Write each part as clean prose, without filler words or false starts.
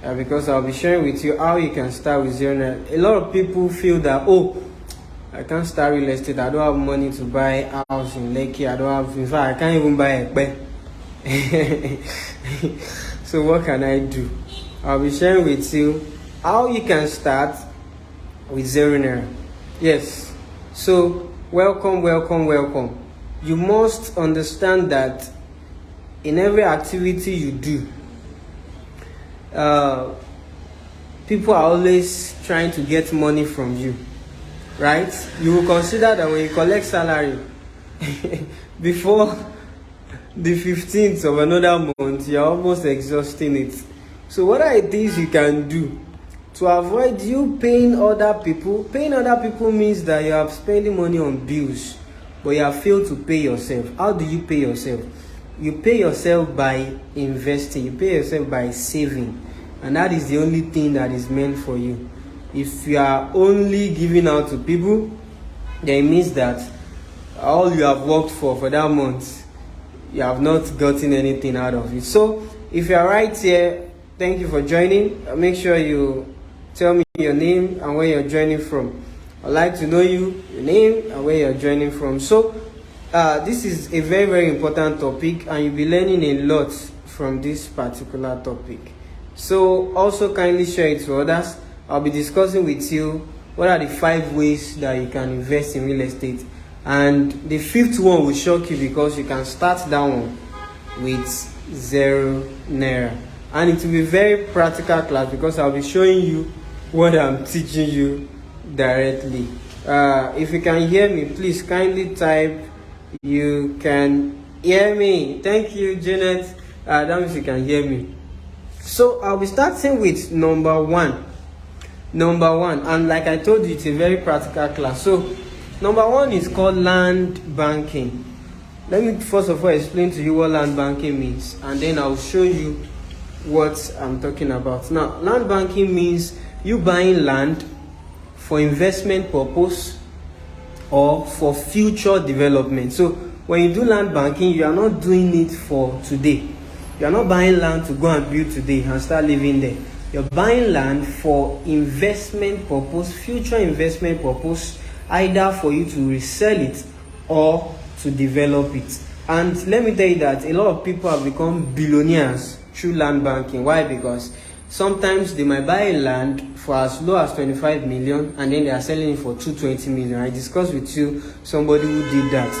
because I'll be sharing with you how you can start with zero. A lot of people feel that, oh, I can't start real estate, I don't have money to buy a house in Lekki, in fact, I can't even buy a bed. So what can I do? I'll be sharing with you how you can start with zero. Yes, so welcome. You must understand that in every activity you do, people are always trying to get money from you, right? You will consider that when you collect salary before the 15th of another month, you're almost exhausting it. So what are things you can do to avoid you paying other people? Paying other people means that you are spending money on bills, but you have failed to pay yourself. How do you pay yourself? You pay yourself by investing. You pay yourself by saving. And that is the only thing that is meant for you. If you are only giving out to people, then it means that all you have worked for that month, you have not gotten anything out of it. So if you are right here, thank you for joining. Make sure you tell me your name and where you're joining from. I'd like to know your name and where you're joining from. So this is a very, very important topic, and you'll be learning a lot from this particular topic. So also kindly share it to others. I'll be discussing with you what are the 5 ways that you can invest in real estate. And the 5th one will shock you, because you can start that one with 0 naira. And it will be very practical class, because I'll be showing you what I'm teaching you directly. If you can hear me, please kindly type you can hear me. Thank you, Janet. That means you can hear me. So I'll be starting with number one, and like I told you, it's a very practical class. So number 1 is called land banking. Let me first of all explain to you what land banking means, and then I'll show you what I'm talking about. Now, land banking means you buying land for investment purpose or for future development. So when you do land banking, you are not doing it for today. You are not buying land to go and build today and start living there. You're buying land for investment purpose, future investment purpose, either for you to resell it or to develop it. And let me tell you that a lot of people have become billionaires through land banking. Why? Because sometimes they might buy land for as low as 25 million and then they are selling it for 220 million. I discussed with you somebody who did that.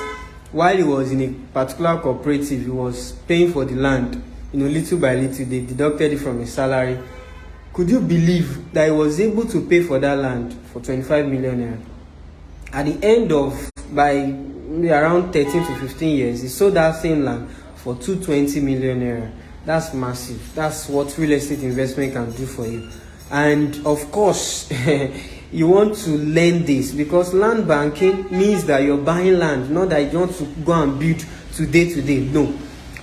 While he was in a particular cooperative, he was paying for the land, little by little. They deducted it from his salary. Could you believe that he was able to pay for that land for 25 million naira? At the end of, by around 13 to 15 years, he sold that same land for 220 million naira. That's massive. That's what real estate investment can do for you. And of course, you want to learn this, because land banking means that you're buying land, not that you want to go and build today. No,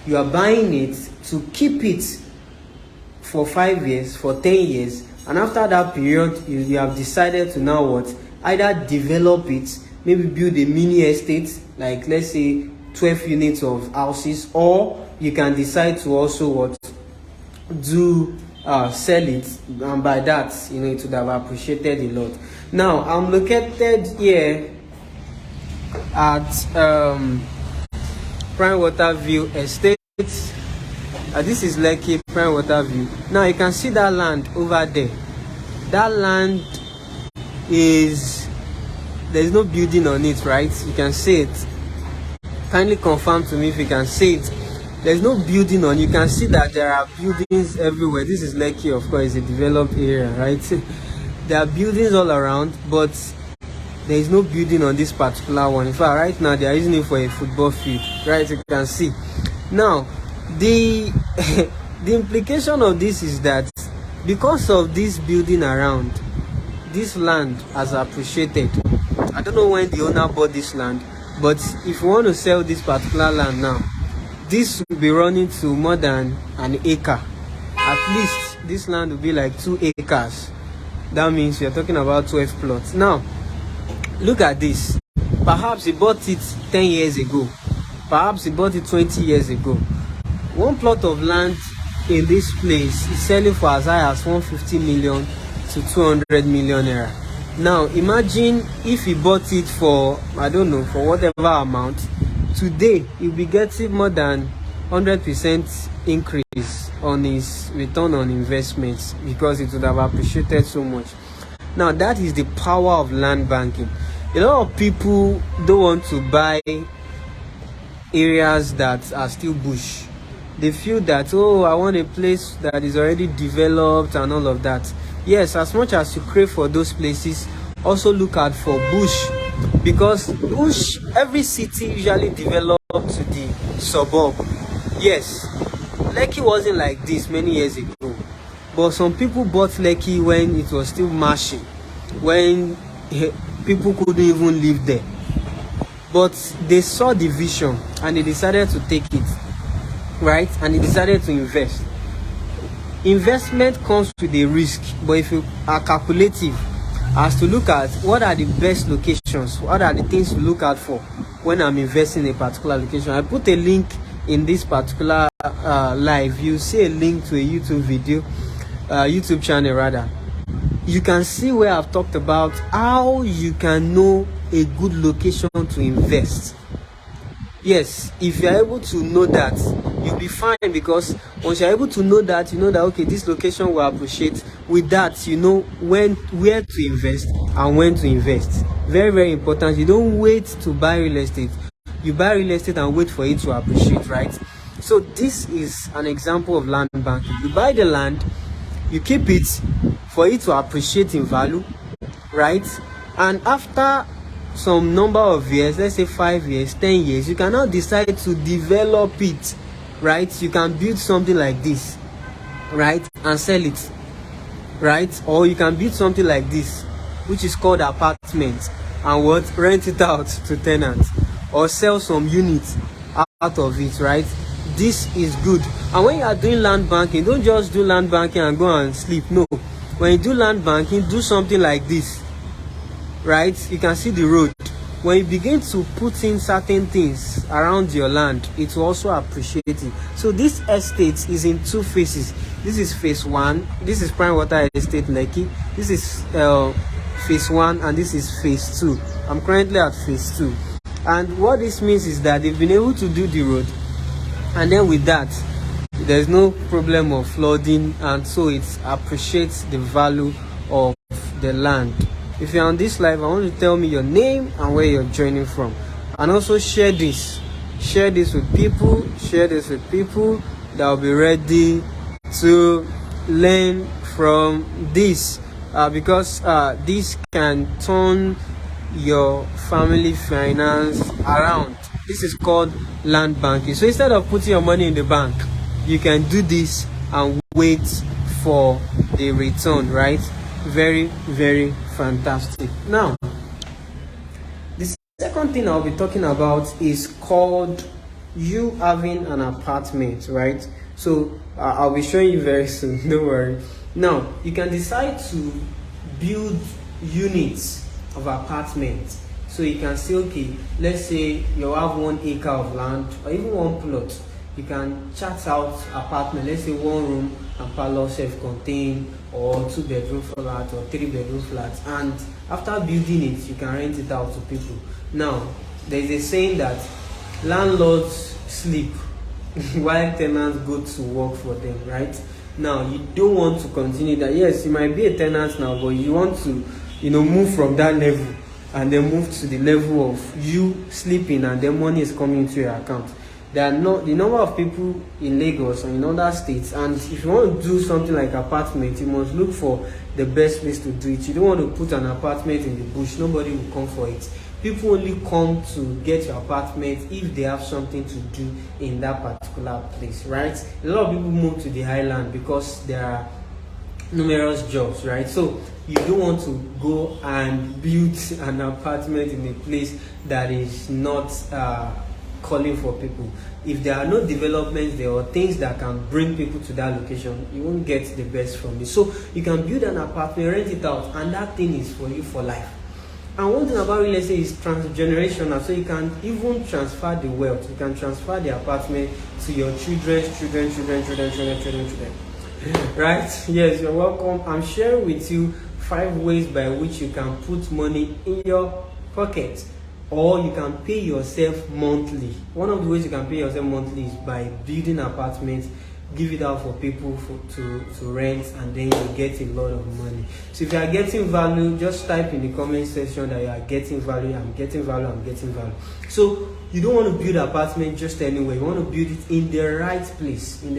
you are buying it to keep it for 5 years, for 10 years, and after that period, you have decided to now what? Either develop it, maybe build a mini estate, like let's say 12 units of houses, or you can decide to also what? Do sell it, and by that, it would have appreciated a lot. Now, I'm located here at Prime Water View Estate. This is Lekki Prime Water View. Now, you can see that land over there. That land there's no building on it, right? You can see it. Kindly confirm to me if you can see it. There's no building on. You can see that there are buildings everywhere. This is Lekki, of course, a developed area, right? There are buildings all around, but there is no building on this particular one. In fact, right now they are using it for a football field, right? You can see. Now, the implication of this is that because of this building around, this land has appreciated. I don't know when the owner bought this land, but if you want to sell this particular land now, this will be running to more than an acre. At least this land will be like 2 acres. That means you're talking about 12 plots. Now, look at this. Perhaps he bought it 10 years ago. Perhaps he bought it 20 years ago. One plot of land in this place is selling for as high as 150 million to 200 million naira. Now imagine if he bought it for, I don't know, for whatever amount. Today he'll be getting more than 100% increase on his return on investments, because it would have appreciated so much. Now that is the power of land banking. A lot of people don't want to buy areas that are still bush. They feel that, oh, I want a place that is already developed and all of that. Yes, as much as you crave for those places, also look out for bush, because bush, every city usually develops to the suburb. Yes, Lekki wasn't like this many years ago, but some people bought Lekki when it was still marshy, when people couldn't even live there. But they saw the vision and they decided to take it, right? And they decided to invest. Investment comes with a risk, but if you are calculative as to look at what are the best locations, what are the things to look out for when I'm investing in a particular location. I put a link in this particular live. You see a link to a YouTube video, YouTube channel rather. You can see where I've talked about how you can know a good location to invest. Yes, if you're able to know that, you'll be fine, because once you're able to know that, you know that, okay, this location will appreciate. With that, you know where to invest and when to invest. Very, very important. You don't wait to buy real estate. You buy real estate and wait for it to appreciate, right? So this is an example of land banking. You buy the land, you keep it for it to appreciate in value, right? And after some number of years, let's say 5 years, 10 years, you can now decide to develop it, right? You can build something like this, right, and sell it, right? Or you can build something like this, which is called apartment, and rent it out to tenants, or sell some units out of it, right? This is good. And when you are doing land banking, don't just do land banking and go and sleep. No, when you do land banking, do something like this, right? You can see the road. When you begin to put in certain things around your land, it will also appreciate it. So this estate is in two phases. This is phase 1. This is prime water estate Lekki. This is phase 1, and this is phase 2. I'm currently at phase 2. And what this means is that they've been able to do the road, and then with that, there's no problem of flooding, and so it appreciates the value of the land. If you're on this live, I want you to tell me your name and where you're joining from, and also share this with people. Share this with people that will be ready to learn from this, because this can turn your family finance around. This is called land banking. So instead of putting your money in the bank, you can do this and wait for the return, right? Very, very fantastic. Now, the second thing I'll be talking about is called you having an apartment, right? So I'll be showing you very soon, don't worry. Now, you can decide to build units of apartments. So you can say, okay, let's say you have 1 acre of land or even 1 plot. You can chart out apartment, let's say 1 room and parlor, self-contained, or 2 bedroom flat or 3 bedroom flat, and after building it, you can rent it out to people. Now, there's a saying that landlords sleep while tenants go to work for them, right? Now, you don't want to continue that. Yes, you might be a tenant now, but you want to, move from that level and then move to the level of you sleeping and then money is coming into your account. There are not the number of people in Lagos or in other states, and if you want to do something like apartment, you must look for the best place to do it. You don't want to put an apartment in the bush. Nobody will come for it. People only come to get your apartment if they have something to do in that particular place, right? A lot of people move to the highland because there are numerous jobs, right? So you don't want to go and build an apartment in a place that is not calling for people. If there are no developments there or things that can bring people to that location, you won't get the best from it. So you can build an apartment, rent it out, and that thing is for you for life. And one thing about real estate is transgenerational, so you can even transfer the wealth. You can transfer the apartment to your children's children. Right? Yes, you're welcome. I'm sharing with you 5 ways by which you can put money in your pocket, or you can pay yourself monthly. One of the ways you can pay yourself monthly is by building apartments, give it out for people to rent, and then you get a lot of money. So if you are getting value, just type in the comment section that you are getting value. I'm getting value. So you don't want to build an apartment just anywhere. You want to build it in the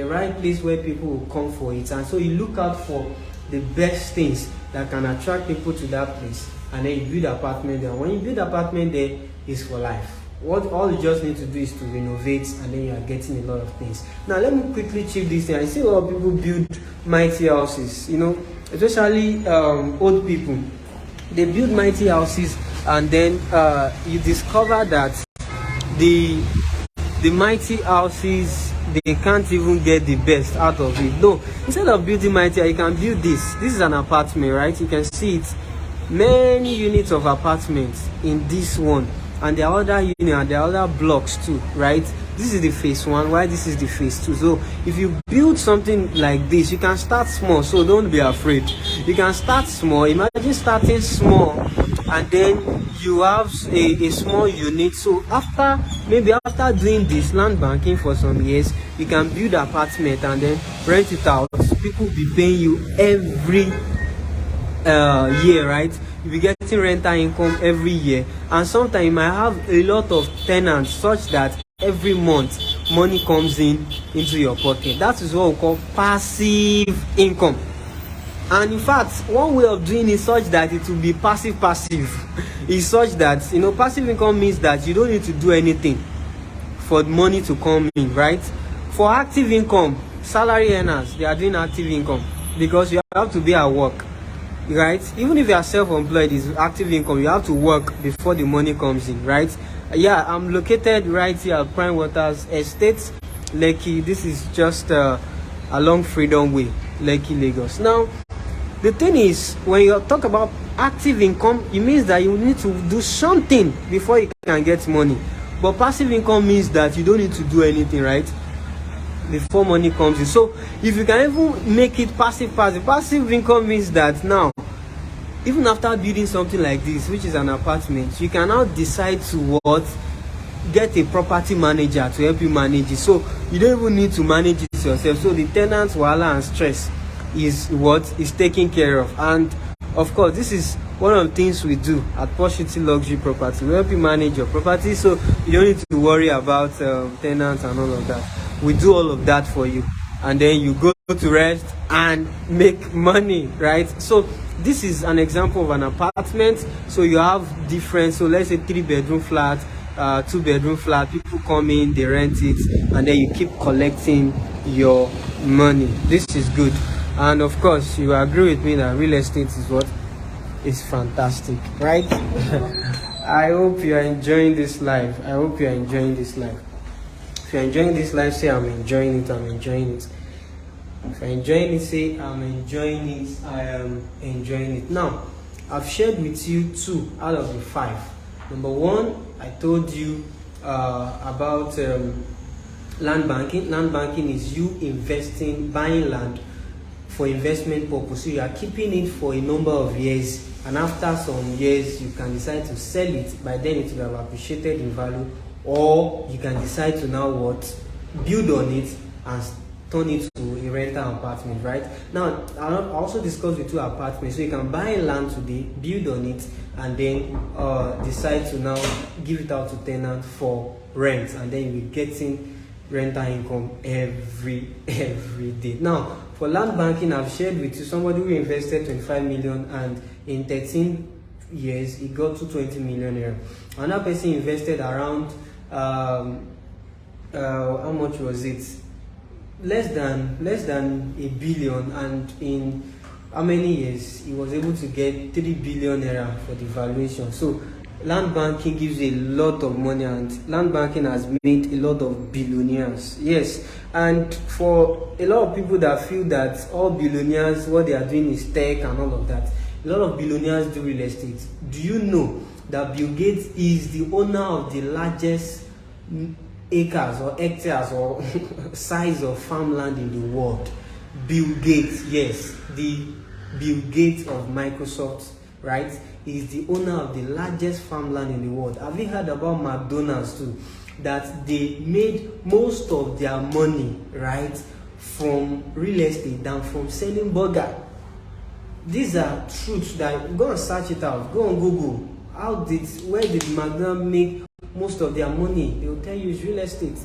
right place, where people will come for it. And so you look out for the best things that can attract people to that place, and then you build an apartment there. When you build an apartment there, it's for life. All you just need to do is to renovate, and then you are getting a lot of things. Now let me quickly chip this thing. I see a lot of people build mighty houses, especially old people. They build mighty houses, and then you discover that the mighty houses, they can't even get the best out of it. No, instead of building mighty, you can build this. This is an apartment, right? You can see it. Many units of apartments in this one, and there are other units and there are other blocks too, right? This is the phase 1, while this is the phase 2. So if you build something like this, you can start small, so don't be afraid. You can start small. Imagine starting small, and then you have a small unit. So after doing this land banking for some years, you can build an apartment and then rent it out. People will be paying you every year, right? You'll be getting rental income every year, and sometimes you might have a lot of tenants such that every month money comes into your pocket. That is what we call passive income. And in fact, one way of doing it such that it will be passive is such that passive income means that you don't need to do anything for money to come in, right? For active income, salary earners, they are doing active income because you have to be at work, right? Even if you are self-employed, is active income. You have to work before the money comes in, right? Yeah, I'm located right here at Prime Waters Estate, Lekki. This is just along Freedom Way, Lekki, Lagos. Now, the thing is, when you talk about active income, it means that you need to do something before you can get money. But passive income means that you don't need to do anything, right? Before money comes in. So if you can even make it passive income means that now, even after building something like this, which is an apartment, you can now decide to get a property manager to help you manage it. So you don't even need to manage it yourself. So the tenants, wahala and stress is taken care of. And of course, this is one of the things we do at Posh City Luxury Property. We help you manage your property, so you don't need to worry about tenants and all of that. We do all of that for you, and then you go to rest and make money, right? So this is an example of an apartment. So you have different, so let's say 3-bedroom flat, 2-bedroom flat. People come in, they rent it, and then you keep collecting your money. This is good. And of course, you agree with me that real estate is fantastic, right? I hope you are enjoying this life. If you're enjoying this life, say I'm enjoying it. If you're enjoying it, say I'm enjoying it. I am enjoying it. Now, I've shared with you 2 out of the 5. Number 1, I told you about land banking. Land banking is you buying land for investment purpose. So you are keeping it for a number of years, and after some years you can decide to sell it. By then it will have appreciated in value, or you can decide to now build on it and turn it to a rental apartment, right? Now I also discussed with you apartments. So you can buy land today, build on it, and then decide to now give it out to tenants for rent, and then you'll be getting rental income every day. Now, for land banking, I've shared with you somebody who invested 25 million, and in 13 years he got to 20 million naira. Another person invested around how much was it? Less than $1 billion, and in how many years he was able to get 3 billion naira for the valuation. So land banking gives you a lot of money, and land banking has made a lot of billionaires. Yes, and for a lot of people that feel that all billionaires, what they are doing is tech and all of that, a lot of billionaires do real estate. Do you know that Bill Gates is the owner of the largest acres or hectares or size of farmland in the world. Bill Gates, yes, the Bill Gates of Microsoft, right, is the owner of the largest farmland in the world. Have you heard about McDonald's too? That they made most of their money, right, from real estate than from selling burger. These are truths that go and search it out. Go on Google. Where did McDonald's make most of their money? They will tell you it's real estate.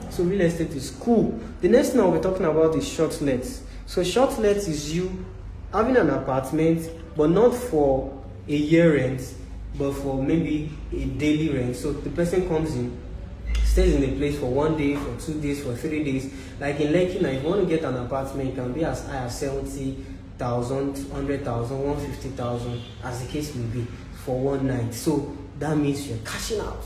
So real estate is cool. The next thing we're talking about is short lets. So short lets is you having an apartment, but not for a year rent, but for maybe a daily rent. So the person comes in, stays in a place for 1 day, for 2 days, for 3 days. Like in Lekki, now if you want to get an apartment, it can be as high as 70,000, 100,000, 150,000, as the case may be, for one night. So that means you're cashing out.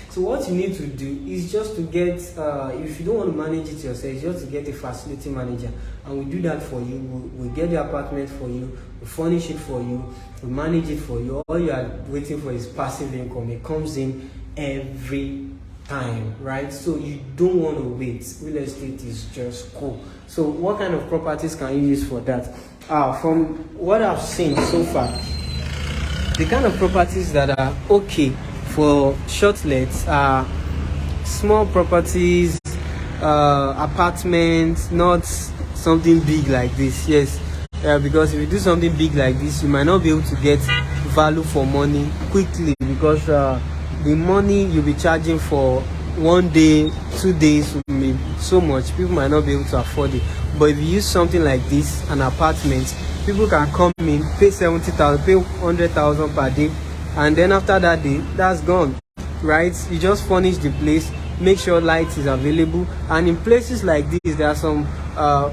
So what you need to do is just to get, if you don't want to manage it yourself, it's just to get a facility manager, and we do that for you. We get the apartment for you, we furnish it for you, we manage it for you. All you are waiting for is passive income. It comes in every time, right? So you don't want to wait. Real estate is just cool. So what kind of properties can you use for that? From what I've seen so far, the kind of properties that are okay for short lets are small properties, apartments, not something big like this. Yes, because if you do something big like this, you might not be able to get value for money quickly, because the money you'll be charging for 1 day, 2 days will be so much, people might not be able to afford it. But if you use something like this, an apartment, people can come in, pay 70,000, pay 100,000 per day, and then after that day, that's gone, right? You just furnish the place, make sure light is available. And in places like this, there are some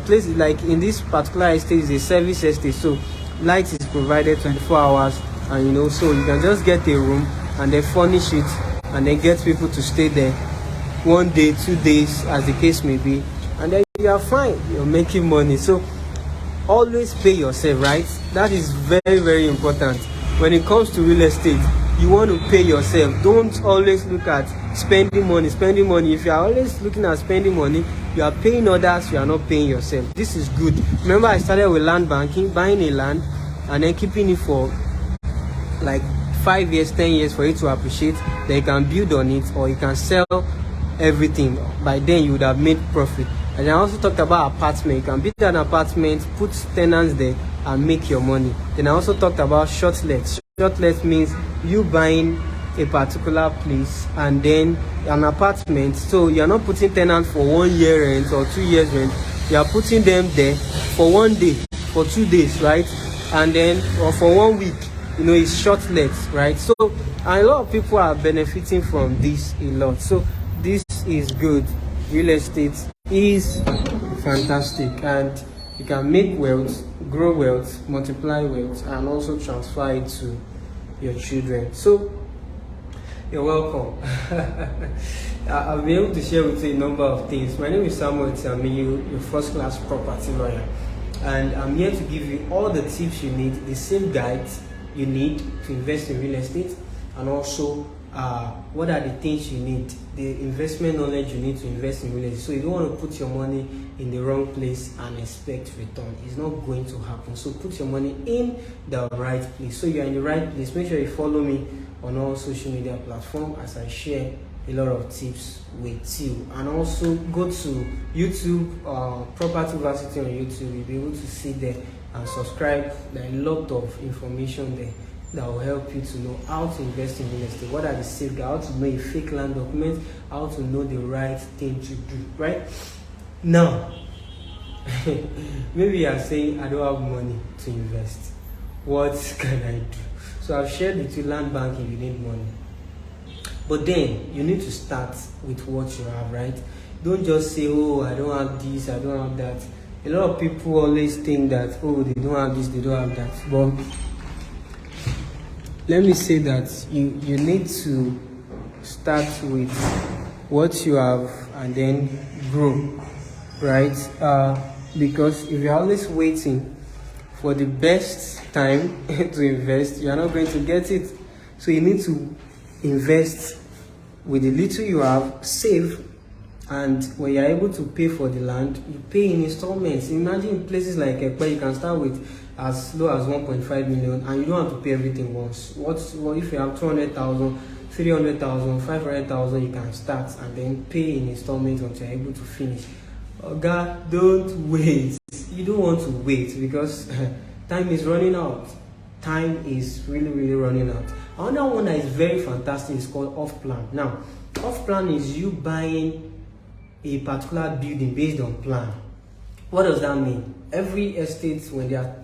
places, like in this particular estate is a service estate, so light is provided 24 hours, and so you can just get a room and then furnish it, and then get people to stay there 1 day, 2 days, as the case may be, and then you are fine, you're making money. So always pay yourself, right? That is very, very important. When it comes to real estate, you want to pay yourself. Don't always look at spending money. If you are always looking at spending money, you are paying others, you are not paying yourself. This is good. Remember, I started with land banking, buying a land and then keeping it for like 5 years, 10 years for it to appreciate. Then you can build on it, or you can sell everything. By then you would have made profit. And I also talked about apartment. You can build an apartment, put tenants there, and make your money. Then I also talked about short lets. Short lets means you buying a particular place and then an apartment. So you're not putting tenants for 1 year rent or 2 years rent. You are putting them there for 1 day, for 2 days, right? And then, or for 1 week. It's short lets, right? So a lot of people are benefiting from this a lot. So this is good. Real estate is fantastic, and you can make wealth, grow wealth, multiply wealth, and also transfer it to your children. So you're welcome. I'll be able to share with you a number of things. My name is Samuel Tamiyu, your first class property lawyer, and I'm here to give you all the tips you need, the same guides you need to invest in real estate, and also what are the things you need, the investment knowledge you need to invest in real estate. So you don't want to put your money in the wrong place and expect return. It's not going to happen. So put your money in the right place. So you're in the right place. Make sure you follow me on all social media platforms as I share a lot of tips with you. And also go to YouTube, Property Varsity on YouTube. You'll be able to see there and subscribe. There are a lot of information there that will help you to know how to invest in real estate. What are the safeguards? How to know a fake land document, how to know the right thing to do, right? Now, maybe you are saying, I don't have money to invest. What can I do? So I've shared with you land banking, you need money. But then you need to start with what you have, right? Don't just say, oh, I don't have this, I don't have that. A lot of people always think that, oh, they don't have this, they don't have that. But let me say that you need to start with what you have and then grow, right? Because if you're always waiting for the best time to invest, you're not going to get it. So you need to invest with the little you have, save, and when you're able to pay for the land, you pay in installments. Imagine places like Ekpe, you can start with as low as 1.5 million, and you don't have to pay everything once. What if you have 200,000, 300,000, 500,000, you can start and then pay in installments until you're able to finish. God, don't wait. You don't want to wait because time is running out. Time is really running out. Another one that is very fantastic is called off plan. Now, off plan is you buying a particular building based on plan. What does that mean? Every estate, when they are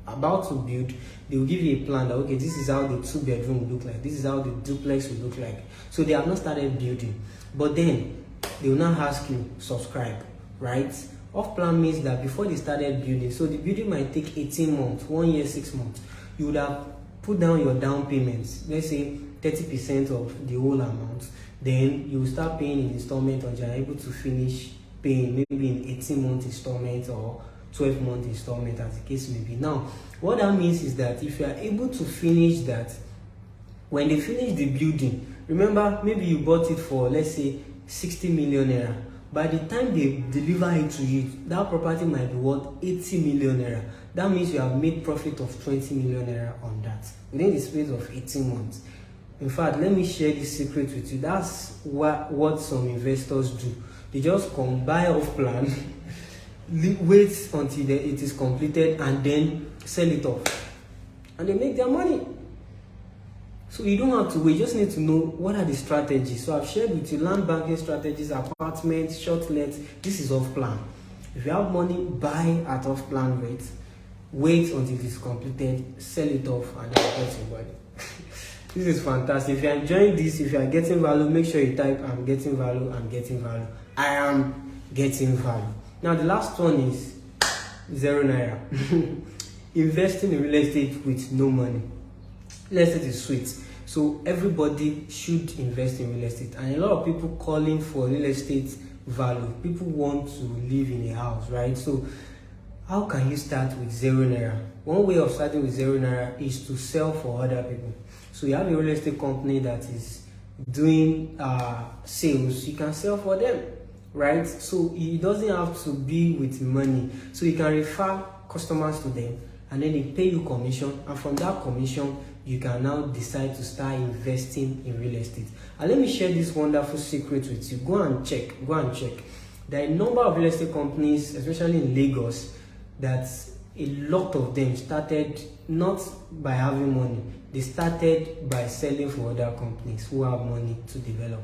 about to build, they will give you a plan that, okay, this is how the 2-bedroom will look like, this is how the duplex will look like. So they have not started building, but then they will now ask you subscribe, right? Off plan means that before they started building, so the building might take 18 months, 1 year, 6 months, you would have put down your down payments, let's say 30% of the whole amount. Then you will start paying in installment until you're able to finish paying, maybe in 18-month installment or 12-month installment, as the case may be. Now, what that means is that if you are able to finish that, when they finish the building, remember, maybe you bought it for, let's say, 60 million naira. By the time they deliver it to you, that property might be worth 80 million naira. That means you have made profit of 20 million naira on that within the space of 18 months. In fact, let me share this secret with you. That's what some investors do. They just come buy off plan, wait until it is completed, and then sell it off. And they make their money. So you don't have to wait, you just need to know what are the strategies. So I've shared with you land banking strategies, apartments, short lets. This is off plan. If you have money, buy at off plan rate, wait until it is completed, sell it off, and then get your money. This is fantastic. If you're enjoying this, if you are getting value, make sure you type I'm getting value, I'm getting value, I am getting value. Now the last one is 0 naira. Investing in real estate with no money. Real estate is sweet, so everybody should invest in real estate, and a lot of people calling for real estate value. People want to live in a house, right? So how can you start with 0 naira? One way of starting with 0 naira is to sell for other people. So you have a real estate company that is doing sales, you can sell for them, right? So it doesn't have to be with money. So you can refer customers to them, and then they pay you commission, and from that commission you can now decide to start investing in real estate. And let me share this wonderful secret with you. Go and check. There are a number of real estate companies, especially in Lagos, that a lot of them started not by having money. They started by selling for other companies who have money to develop.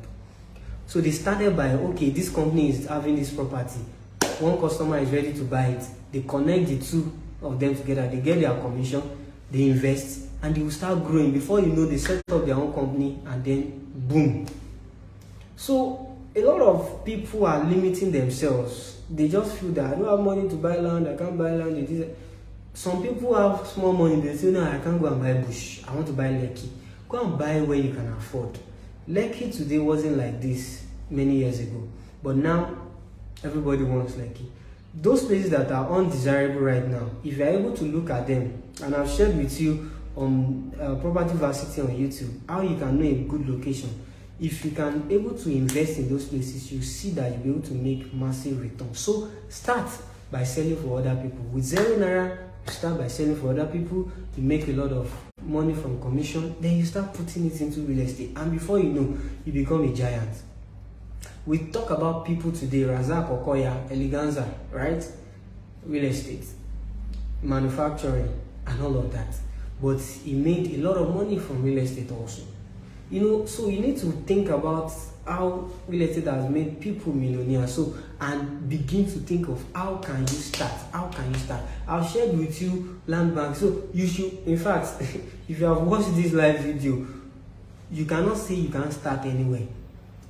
So they started by, okay, this company is having this property, one customer is ready to buy it, they connect the two of them together, they get their commission, they invest, and they will start growing. Before you know, they set up their own company, and then boom. So a lot of people are limiting themselves. They just feel that I don't have money to buy land, I can't buy land. Some people have small money, they say, no, I can't go and buy bush, I want to buy Lekki. Go and buy where you can afford. Lekki today wasn't like this many years ago, but now everybody wants Lekki. Those places that are undesirable right now, if you're able to look at them, and I've shared with you on Property Varsity on YouTube, how you can know a good location. If you can able to invest in those places, you see that you'll be able to make massive returns. So start by selling for other people. With 0 naira, you start by selling for other people, you make a lot of money from commission, then you start putting it into real estate, and before you know, you become a giant. We talk about people today, Razak Okoya, Eleganza, right? Real estate, manufacturing, and all of that. But he made a lot of money from real estate also. So you need to think about how real estate has made people millionaires. So, and begin to think of how can you start? I've shared with you land bank. So you should, in fact, if you have watched this live video, you cannot say you can't start anywhere.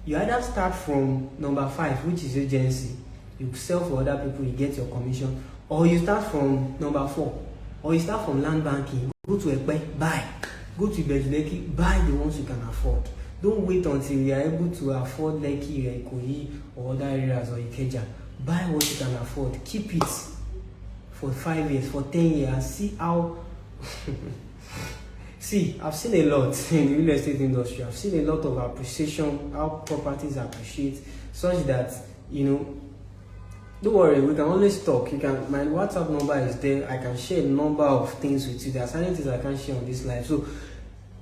You either start from number 5, which is agency, you sell for other people, you get your commission, or you start from number 4, or you start from land banking, go to Ekpe, buy, go to Lekki, buy the ones you can afford. Don't wait until you are able to afford Lekki, Ikoyi, or other areas, or Ikeja. Buy what you can afford, keep it for 5 years, for 10 years, see how See, I've seen a lot in the real estate industry. I've seen a lot of appreciation, how properties appreciate, such that, don't worry, we can always talk. My WhatsApp number is there. I can share a number of things with you. There are certain things I can't share on this live. So,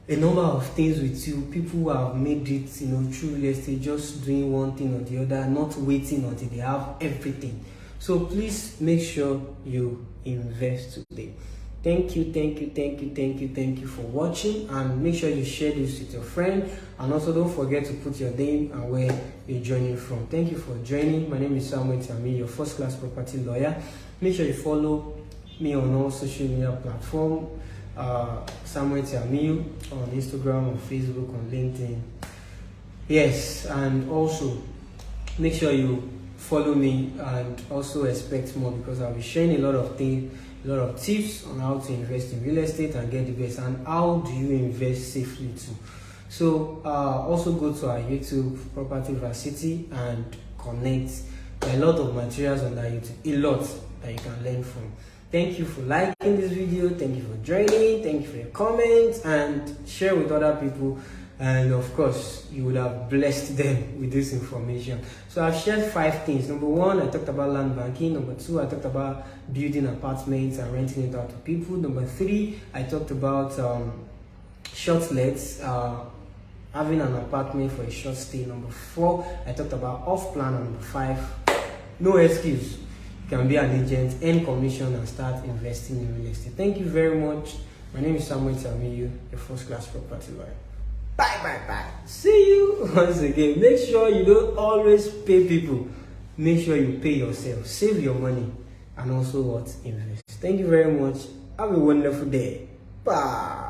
a number of things with you. People who have made it, through real estate, just doing one thing or the other, not waiting until they have everything. So, please make sure you invest today. Thank you for watching, and make sure you share this with your friend, and also don't forget to put your name and where you're joining from. Thank you for joining. My name is Samuel Tiami, your first class property lawyer. Make sure you follow me on all social media platforms, Samuel Tiami on Instagram, on Facebook, on LinkedIn. Yes, and also make sure you follow me and also expect more, because I'll be sharing a lot of things, a lot of tips on how to invest in real estate and get the best, and how do you invest safely too. So also go to our YouTube, Property Varsity, and connect. There are a lot of materials on that YouTube, a lot that you can learn from. Thank you for liking this video, thank you for joining, thank you for your comments, and share with other people. And of course, you would have blessed them with this information. So I've shared 5 things. Number 1, I talked about land banking. Number 2, I talked about building apartments and renting it out to people. Number 3, I talked about short lets, having an apartment for a short stay. Number 4, I talked about off plan. And number 5, no excuse. You can be an agent, earn commission, and start investing in real estate. Thank you very much. My name is Samuel Tiami, your first class property lawyer. Bye. See you once again. Make sure you don't always pay people. Make sure you pay yourself. Save your money, and also invest. Thank you very much. Have a wonderful day. Bye.